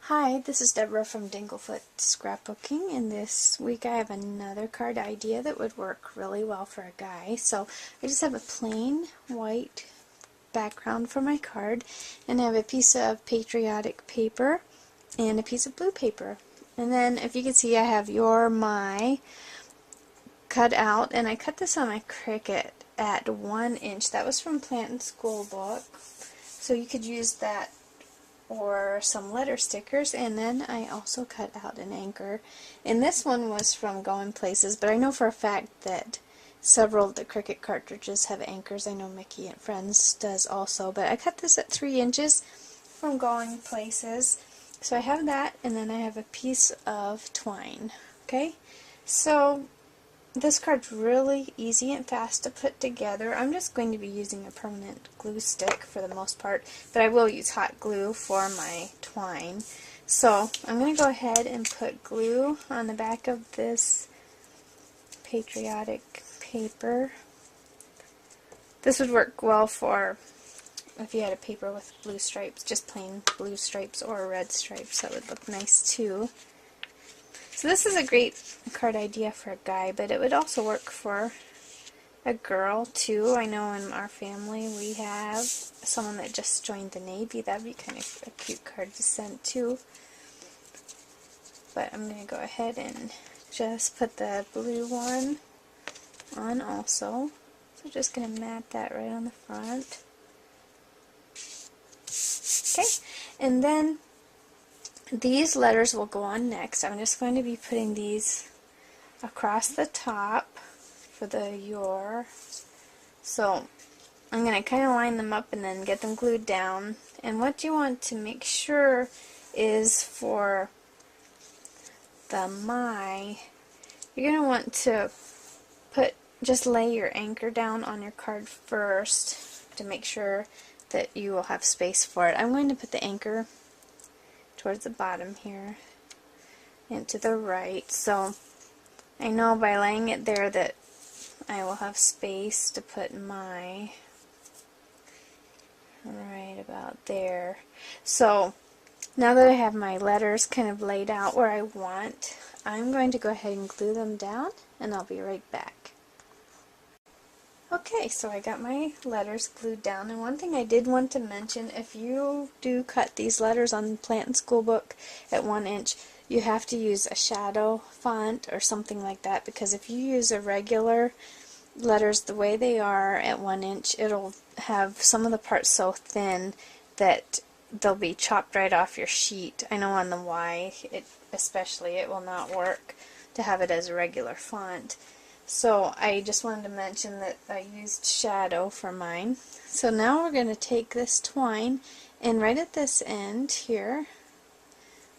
Hi, this is Deborah from Dinglefoot Scrapbooking, and this week I have another card idea that would work really well for a guy. So I just have a plain white background for my card, and I have a piece of patriotic paper and a piece of blue paper. And then if you can see, I have your, my cut out, and I cut this on my Cricut at 1 inch. That was from Plant and School book, so you could use that or some letter stickers. And then I also cut out an anchor, and this one was from Going Places, but I know for a fact that several of the Cricut cartridges have anchors. I know Mickey and Friends does also, but I cut this at 3 inches from Going Places. So I have that, and then I have a piece of twine. Okay, so this card's really easy and fast to put together. I'm just going to be using a permanent glue stick for the most part, but I will use hot glue for my twine. So I'm going to go ahead and put glue on the back of this patriotic paper. This would work well for if you had a paper with blue stripes, just plain blue stripes or red stripes. That would look nice too. So this is a great card idea for a guy, but it would also work for a girl too. I know in our family we have someone that just joined the Navy. That would be kind of a cute card to send too. But I'm going to go ahead and just put the blue one on also. So just going to mat that right on the front. Okay, and then these letters will go on next. I'm just going to be putting these across the top for the your. So I'm going to kind of line them up and then get them glued down. And what you want to make sure is for the my, you're going to want to just lay your anchor down on your card first to make sure that you will have space for it. I'm going to put the anchor towards the bottom here and to the right, so I know by laying it there that I will have space to put my right about there. So now that I have my letters kind of laid out where I want, I'm going to go ahead and glue them down, and I'll be right back. Okay, so I got my letters glued down, and one thing I did want to mention, if you do cut these letters on Plant and School book at 1 inch, you have to use a shadow font or something like that, because if you use a regular letters the way they are at 1 inch, it'll have some of the parts so thin that they'll be chopped right off your sheet. I know on the Y, especially, it will not work to have it as a regular font. So I just wanted to mention that I used shadow for mine. So now we're going to take this twine, and right at this end here,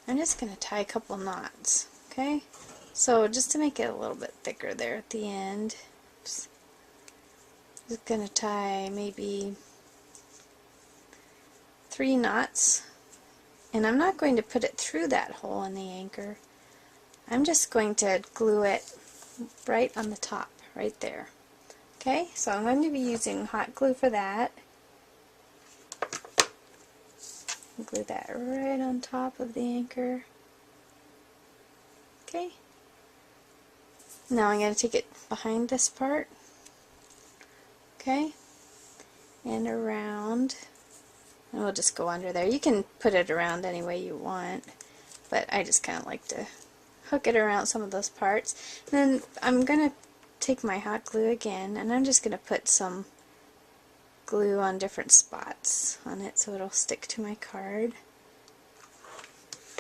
I'm just going to tie a couple knots. Okay? So just to make it a little bit thicker there at the end, just going to tie maybe 3 knots. And I'm not going to put it through that hole in the anchor. I'm just going to glue it right on the top, right there. Okay, so I'm going to be using hot glue for that. Glue that right on top of the anchor. Okay, now I'm going to take it behind this part. Okay, and around, and we'll just go under there. You can put it around any way you want, but I just kind of like to hook it around some of those parts. And then I'm going to take my hot glue again, and I'm just going to put some glue on different spots on it so it'll stick to my card.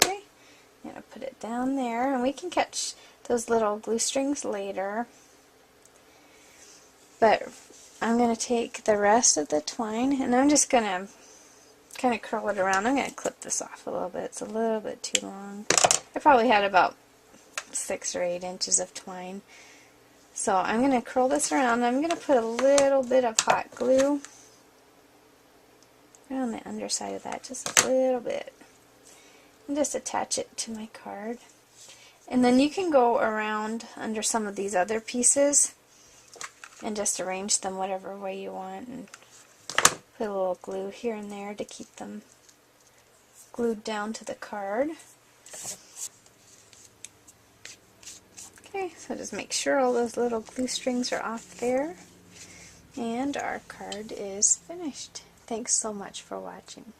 Okay, I'm going to put it down there, and we can catch those little glue strings later. But I'm going to take the rest of the twine, and I'm just going to kind of curl it around. I'm going to clip this off a little bit. It's a little bit too long. I probably had about 6 or 8 inches of twine. So I'm going to curl this around. I'm going to put a little bit of hot glue right on the underside of that, just a little bit, and just attach it to my card. And then you can go around under some of these other pieces and just arrange them whatever way you want, and put a little glue here and there to keep them glued down to the card. Okay, so just make sure all those little glue strings are off there. And our card is finished. Thanks so much for watching.